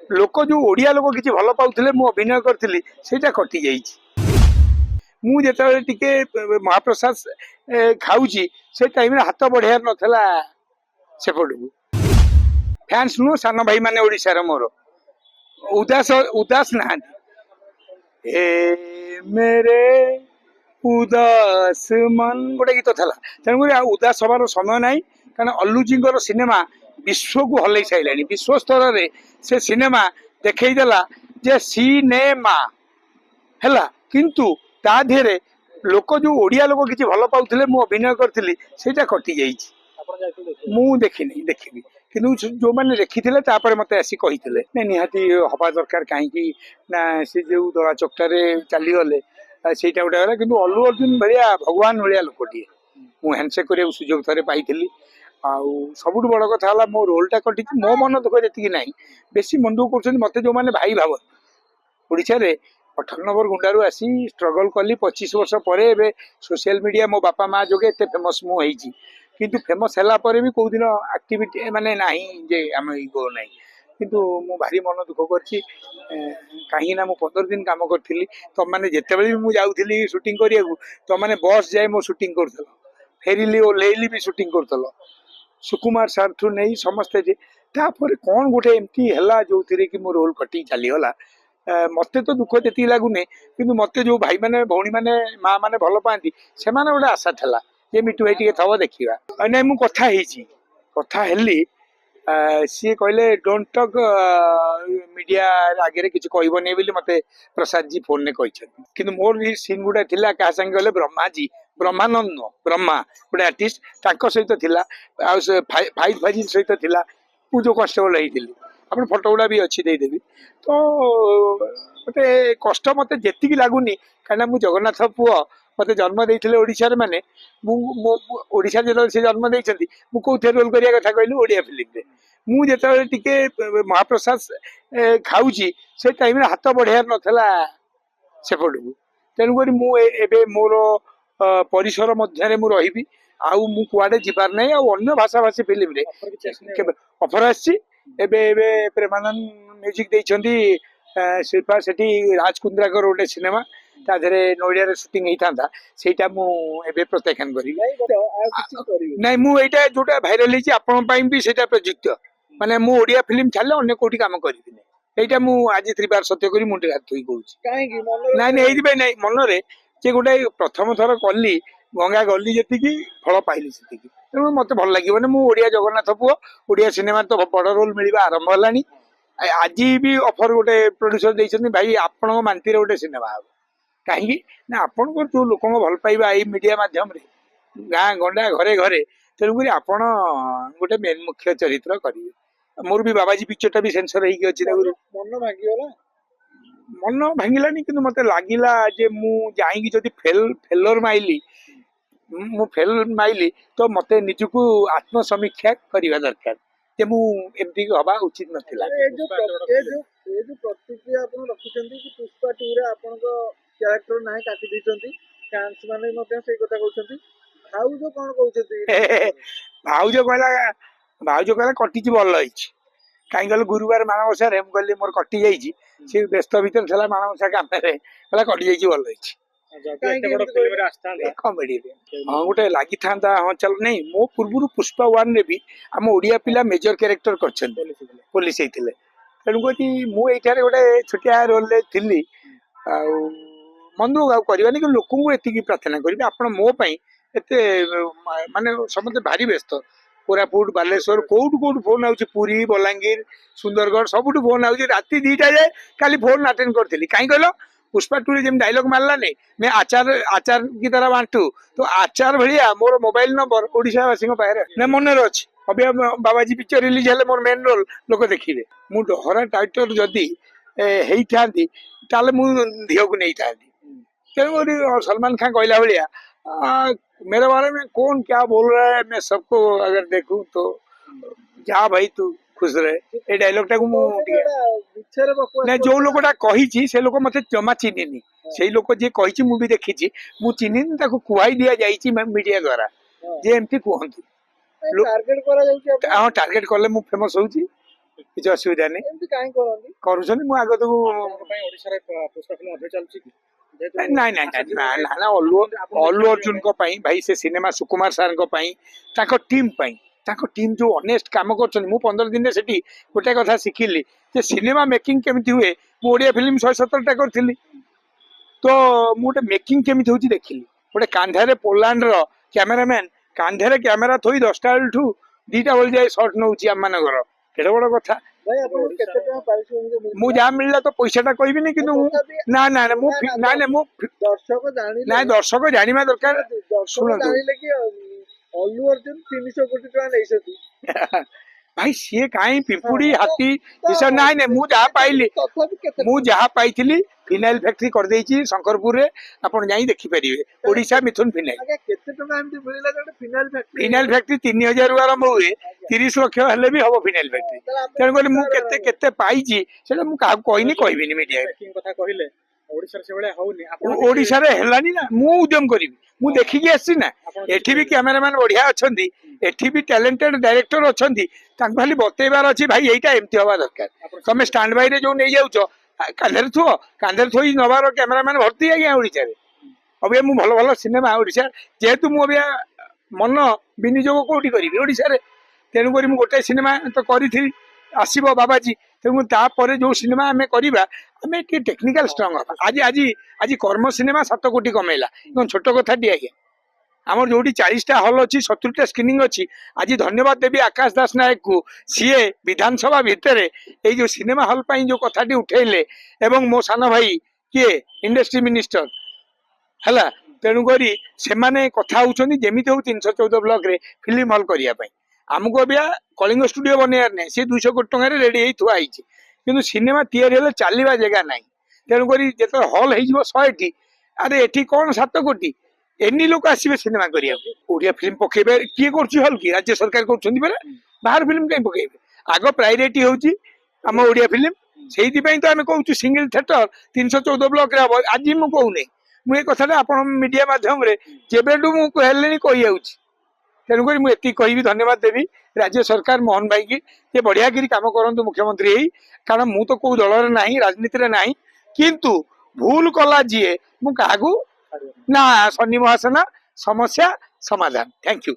लोक जो ओडिया लोक किसी भल पाउथिले मु अभिनय करथिली सेटा कटि जाइछि। मु जेतबेले टिके महाप्रसाद खाउछि से टाइम रे हाथ बढ़ियार नथला सेपटू फैंस नु सान भाई माने ओडिसा रे मोर उदास उदास ना ए मेरे उदास मन गोटे गीत था तेणुक उदास हबार समय ना कारण अल्लूजी सिनेमा विश्व को हल सारा विश्व स्तर में से सिनेमा देखईदेला जे सिनेमा है किंतु ता देहरे लोक जो ओडिया लोक किसी भल पाउथिले मु अभिनय करथिली सेटा कटि जाइछि। मु देखिनी देखिबी किंतु जो मैंने देखी मत आसी कही निहाती हवा दरकार कहीं ना सी जो दला चकटारे चलीगले ସେଇଟା ଗୋଟେ ହେଲା କିନ୍ତୁ ଅଲ୍ଲୁ ଅର୍ଜୁନ ଭଳିଆ ଭଗବାନ ଭଳିଆ ଲୋକଟିଏ ମୁଁ ହ୍ୟାଣ୍ଡସେକ୍ କରିବାକୁ ସୁଯୋଗ ଥରେ ପାଇଥିଲି। ଆଉ ସବୁଠୁ ବଡ଼ କଥା ହେଲା ମୋ ରୋଲଟା କଟିଛି ମୋ ମନ ଦୁଃଖ ଯେତିକି ନାହିଁ ବେଶୀ ମନ ଦୁଃଖ କରୁଛନ୍ତି ମୋତେ ଯେଉଁମାନେ ଭାଇ ଭାବ ଓଡ଼ିଶାରେ 18 ନମ୍ବର ଗୁଣ୍ଡାରୁ ଆସି ଷ୍ଟ୍ରଗଲ କଲି 25 ବର୍ଷ ପରେ ଏବେ ସୋସିଆଲ ମିଡ଼ିଆ ମୋ ବାପା ମା ଯୋଗେ ଏତେ ଫେମସ୍ ମୁଁ ହେଇଛି କିନ୍ତୁ ଫେମସ୍ ହେଲା ପରେ ବି କେଉଁ ଦିନ ଆକ୍ଟିଭିଟି ମାନେ ନାହିଁ ଯେ ଆମେ ଇଗୋ ନାହିଁ କିନ୍ତୁ ମୁଁ ଭାରି ମନ ଦୁଃଖ କରିଛି कहीं 15 दिन काम करी तुमने जितेबले भी मुझे सुटिंग करा तुमने बस जाए मो सुटिंग कर फेरिली ओह्लैली भी सुटिंग कर सुकुमार सार ठू नहीं समस्ते तापर कौन गोटे एमती है जो थी कि मो रोल कटी चलीगला मत तो दुख जी लगुनि कि मत जो भाई मैंने भौणी मैंने माँ मैंने भल पाती से गोटे आशा था ये मिटू भाई टे थव देखा ना मुझे कथा हेली सी कहले डोंट टॉक मीडिया आगे किसी कहबनी बोली मत प्रसाद जी फोन ने कि मोर भी सीन गुड़ा थिला क्या संगे गले ब्रह्मा जी ब्रह्मानंद नो ब्रह्मा गोटे आर्टिस्ट सहित थिला फाइट फाइज सहित थिला मु जो कन्स्टेबल होती आप फोटो गुड़ा भी अच्छी देदेवी तो मत कष्ट मत जी लगुनि कहीं मुझ जगन्नाथ पुओ मत जन्म देते ओडिशा माने ओडिशा जो से जन्म देती मुझे रोल करने कथा कहलु ओडिया फिल्म रे मुझे टिके महाप्रसाद खाऊची से टाइम रे हाथ बढ़ियार नथला सेपटू तेणुक मुझे मोर परिसर मध्य मु रही आउ मु कुआडे जिबार नहीं आउ अन्य भाषा भाषी फिल्म रे ऑफर आसी प्रेमानंद म्यूजिक देइछंती शिल्पा सेठी राजकुंद्राकर गोटे सिनेमा ताधरे नोडिया सुटिंग होता सेटा मुझे प्रत्याख्यान करी नाई मुझे जोटा भाइराल भी सेटा प्रयुक्त माने मु ओडिया फिल्म छाड़ले अन्य कोठी काम करी एटा मु आज 3 बार सत्य करी मुंडे हाथ धोई कहूँ नाई नाई मन रे जे गोटे प्रथम थर कली गंगा गली जी फल पाइली से तेणु मत भल लगे मु ओडिया जगन्नाथ पुओ ओडिया सिनेमा तो बड़ रोल मिलवा आरंभ है आज भी ऑफर गोटे प्रोड्यूसर देइछन्ती भाई आपण मानती गोटे सिनेमा हम कहीं ना आपण जो लोक भल पाइबा ये मीडिया मध्यम गाँ गंडा घरे घरे तेणुक आपण गोटे मेन मुख्य चरित्र करेंगे मोर भी बाबाजी पिक्चरटा भी सेंसर मन भांगिलानी कि मत लगिला जे मु जाइकी जदि फेलर माइली मु फेल माइली तो मत निजको आत्मसमीक्षा करवा दरकार जे मु एमती हवा उचित नथिला। प्रतिक्रिया आपण रखिसंती कि पुष्पा 2 रे आपनको कैरेक्टर नाही काटी दिसंती फैंस माने मते से कथा कहउछंती भाउजो कोन कहउछंती भाउजो कहला कटी भल होइछि कहीं गल गुरुवार माणवसा रे कहली मोर कटि जाइछि से व्यस्त भीतर थला माणवसा काम रे कहला कटि जाइछि भल होइछि कॉमेडी हाँ गोटे लगी था हाँ चल नहीं मो पूर्व पुष्पा 1 रे भी आम ओडिया पिला मेजर कैरेक्टर कर पुलिस होते तेणुक मुझे गोटे छोटिया रोल थी मन दुख करवानी कि लोक ये प्रार्थना करी आप मो एत माने समझे भारी व्यस्त कोरापुट बालेश्वर कौटू कौटू फोन आउची पुरी बलांगीर सुंदरगढ़ सबुठ फोन आउची राति 2टा जाए काली फोन अटेंड करी कहीं कहल पुष्पा 2 जमी डायलॉग मारला नहीं मैं आचार की तरह बांटू तो आचार भाया मोर मोबाइल नंबर ओडिशावासी पाखे मन अच्छी अभी बाबाजी पिक्चर रिलीज है मोर मेन रोल लोक देखिए मु डहरा टाइटर जदि होता झील को नहीं था तेणु सलमान खान कहला भाया मेरे बारे में कौन क्या बोल रहा है मैं सबको अगर देखूं तो जा भाई तू खुश रहे ये डायलॉग टाक जो लोकटा कही से लोक मत जमा चिन्हनी से लोक जी कही मुझे देखी मु चिन्हनी कुहाई दि जाइए मीडिया द्वारा जे एमती कहतु हाँ टार्गेट कले मु फेमस होची କିଛି ଅସୁବିଧା ନାହିଁ ଏମିତି କାହିଁ କରନ୍ତି? କରୁଛନ୍ତି ମୁଁ ଆଗ ତାକୁ ଓଡ଼ିଶାରେ ପୁଷ୍ପା ଫିଲ୍ମ ଅଧିକ ଚାଲୁଛି କି? ନାଇଁ ନାଇଁ ନାଇଁ ନା ନା ନା ଅଲ୍ଲୁ ଅର୍ଜୁନଙ୍କ ପାଇଁ ଭାଇ ସେ ସିନେମା ସୁକୁମାର ସାର୍ଙ୍କ ପାଇଁ ତାଙ୍କ ଟିମ୍ ପାଇଁ ତାଙ୍କ ଟିମ୍ ଯୋଉ ଅନେଷ୍ଟ କାମ କରୁଛନ୍ତି ମୁଁ 15 ଦିନରେ ସେଠି ଗୋଟେ କଥା ଶିଖିଲି ଯେ ସିନେମା ମେକିଂ କେମିତି ହୁଏ ମୁଁ ଓଡ଼ିଆ ଫିଲ୍ମ 117ଟା କରିଥିଲି ତ ମୁଁ ଗୋଟେ ମେକିଂ କେମିତି ହଉଛି ଦେଖିଲି ଗୋଟେ କାନ୍ଧରେ ପୋଲାଣ୍ଡର କ୍ୟାମେରାମ୍ୟାନ୍ କାନ୍ଧରେ କ୍ୟାମେରା ଥୋଇ 10ଟା ବେଳଠୁ 2ଟା ବେଳେ ଯାଏ ସର୍ଟ ନଉଛି ଆମମାନଙ୍କର କେତେ ବଡ଼ କଥା ଭାଇ ଆପଣଙ୍କୁ କେତେ ଟଙ୍କା ପାରିଶ୍ରମିକ ମିଳିଥିଲା? ମୁଁ ଯାହା ମିଳିଲା ତ ପଇସାଟା କହିବିନି କିନ୍ତୁ ନା ନା ନା ମୁଁ ନା ନା ମୁଁ ଦର୍ଶକ ଜାଣିଲେ ନାଇଁ ଦର୍ଶକ ଜାଣିବା ଦରକାର ଦର୍ଶକ ଶୁଣନ୍ତୁ ଜାଣିଲେ କି ଅଲ୍ଲୁ ଅର୍ଜୁନ 300 କୋଟି ଟଙ୍କା ନେଇଛନ୍ତି। ଭାଇ ସିଏ କାହିଁ ପିମ୍ପୁଡି ହାତୀ ବିଷୟ ନାଇଁ ନାଇଁ ମୁଁ ଯାହା ପାଇଲି ତଥାପି କେତେ ମୁଁ ଯାହା ପାଇଥିଲି ଫିନାଇଲ ଫ୍ୟାକ୍ଟ୍ରି କରିଦେଇଛି ଶଙ୍କରପୁରରେ ଆପଣ ଯାଇ ଦେଖିପାରିବେ ଓଡ଼ିଶା ମିଥୁନ ଫିନାଇଲ ଆଜ୍ଞା କେତେ ଟଙ୍କା ଏମିତି ମିଳିଲା ଗୋଟେ ଫିନାଇଲ ଫ୍ୟାକ୍ଟ୍ରି? ଫିନାଇଲ ଫ୍ୟାକ୍ଟ୍ରି 3000 ରୁ ଆରମ୍ଭ ହୁଏ 30 ଲକ୍ଷ ହେଲେ ବି ହବ ଫିନାଇଲ ଫ୍ୟାକ୍ଟ୍ରି ତେଣୁକରି ମୁଁ କେତେ କେତେ ପାଇଛି ସେଟା ମୁଁ କାହାକୁ କହିନି କହିବିନି ମିଡିଆରେ କଥା କହିଲେ ଓଡ଼ିଶାରେ ସେଭଳିଆ ହଉନି ଓଡ଼ିଶାରେ ହେଲାନି ନା ମୁଁ ଉଦ୍ୟମ କରିବି ମୁଁ ଦେଖିକି ଆସିଛି ନା ଏଠି ବି କ୍ୟାମେରାମ୍ୟାନ ବଢିଆ ଅଛନ୍ତି ଏଠି ବି ଟ୍ୟାଲେଣ୍ଟେଡ ଡାଇରେକ୍ଟର ଅଛନ୍ତି ତାଙ୍କୁ ଖାଲି ବତେଇବାର ଅଛି ଭାଇ ଏଇଟା ଏମିତି ହବା ଦରକାର ତମେ ଷ୍ଟାଣ୍ଡ ବାଇ ରେ ଯୋଉ ନେଇଯାଉଛ କାନ୍ଧରେ ଥୋଇ ନବାର କ୍ୟାମେରାମ୍ୟାନ ଭର୍ତ୍ତି ଆଜ୍ଞା ଓଡ଼ିଶାରେ ଅବିକା ମୁଁ ଭଲ ଭଲ ସିନେମା ଓଡ଼ିଶା ଯେହେତୁ ମୁଁ ଅବିକା ମନ ବିନିଯୋଗ କୋଉଠି କରିବି ଓଡ଼ିଶାରେ ତେଣୁକରି ମୁଁ ଗୋଟେ ସିନେମା ତ କରିଥିଲି ଆସିବ ବାବାଜୀ ତେଣୁ ତାପରେ ଯୋଉ ସିନେମା ଆମେ କରିବା ଆମେ ଟିକେ ଟେକ୍ନିକାଲ ଷ୍ଟ୍ରଙ୍ଗ ହବା ଆଜି ଆଜି ଆଜି କର୍ମ ସିନେମା 7 କୋଟି କମେଇଲା କଣ ଛୋଟ କଥାଟି ଆଜ୍ଞା ଆମର ଯୋଉଠି 40ଟା ହଲ୍ ଅଛି 70ଟା ସ୍କ୍ରିନିଂ ଅଛି ଆଜି ଧନ୍ୟବାଦ ଦେବି ଆକାଶ ଦାସ ନାୟକକୁ ସିଏ ବିଧାନସଭା ଭିତରେ ଏଇ ଯୋଉ ସିନେମା ହଲ୍ ପାଇଁ ଯୋଉ କଥାଟି ଉଠେଇଲେ ଏବଂ ମୋ ସାନ ଭାଇ କିଏ ଇଣ୍ଡଷ୍ଟ୍ରି ମିନିଷ୍ଟର ହେଲା ତେଣୁକରି ସେମାନେ କଥା ହଉଛନ୍ତି ଯେମିତି ହଉ 314 ବ୍ଲକରେ ଫିଲ୍ମ ହଲ୍ କରିବା ପାଇଁ ଆମକୁ ଏବେ କଳିଙ୍ଗ ଷ୍ଟୁଡିଓ ବନେଇବାର ନାହିଁ ସେ 200 କୋଟି ଟଙ୍କାରେ ରେଡି ହେଇ ଥୁଆ ହେଇଛି କିନ୍ତୁ ସିନେମା ତିଆରି ହେଲେ ଚାଲିବା ଜାଗା ନାହିଁ ତେଣୁକରି ଯେତେବେଳେ ହଲ୍ ହେଇଯିବ 100ଟି ଆରେ ଏଠି କଣ 7 କୋଟି ଏନି ଲୋକ ଆସିବେ ସିନେମା କରିବାକୁ ଓଡ଼ିଆ ଫିଲ୍ମ ପକେଇବେ କିଏ କରୁଛି ହଲ୍ କି ରାଜ୍ୟ ସରକାର କରୁଛନ୍ତି ପରା ବାହାର ଫିଲ୍ମ କାହିଁ ପକେଇବେ ଆଗ ପ୍ରାୟୋରିଟି ହଉଛି ଆମ ଓଡ଼ିଆ ଫିଲ୍ମ ସେଇଥିପାଇଁ ତ ଆମେ କହୁଛୁ ସିଙ୍ଗଲ ଥିଏଟର 314 ବ୍ଲକରେ ହବ ଆଜି ମୁଁ କହୁନି ମୁଁ ଏ କଥାଟା ଆପଣ ମିଡିଆ ମାଧ୍ୟମରେ ଯେବେଠୁ ମୁଁ ହେଲେଣି କହିଯାଉଛି ତେଣୁକରି ମୁଁ ଏତିକି କହିବି ଧନ୍ୟବାଦ ଦେବି ରାଜ୍ୟ ସରକାର ମୋହନ ଭାଇକି ଯେ ବଢିଆ କରି କାମ କରନ୍ତୁ ମୁଖ୍ୟମନ୍ତ୍ରୀ ହେଇ କାରଣ ମୁଁ ତ କୋଉ ଦଳରେ ନାହିଁ ରାଜନୀତିରେ ନାହିଁ କିନ୍ତୁ ଭୁଲ କଲା ଯିଏ ମୁଁ କାହାକୁ ନା ଶନି ମହାସେନା ସମସ୍ୟା ସମାଧାନ ଥ୍ୟାଙ୍କ ୟୁ।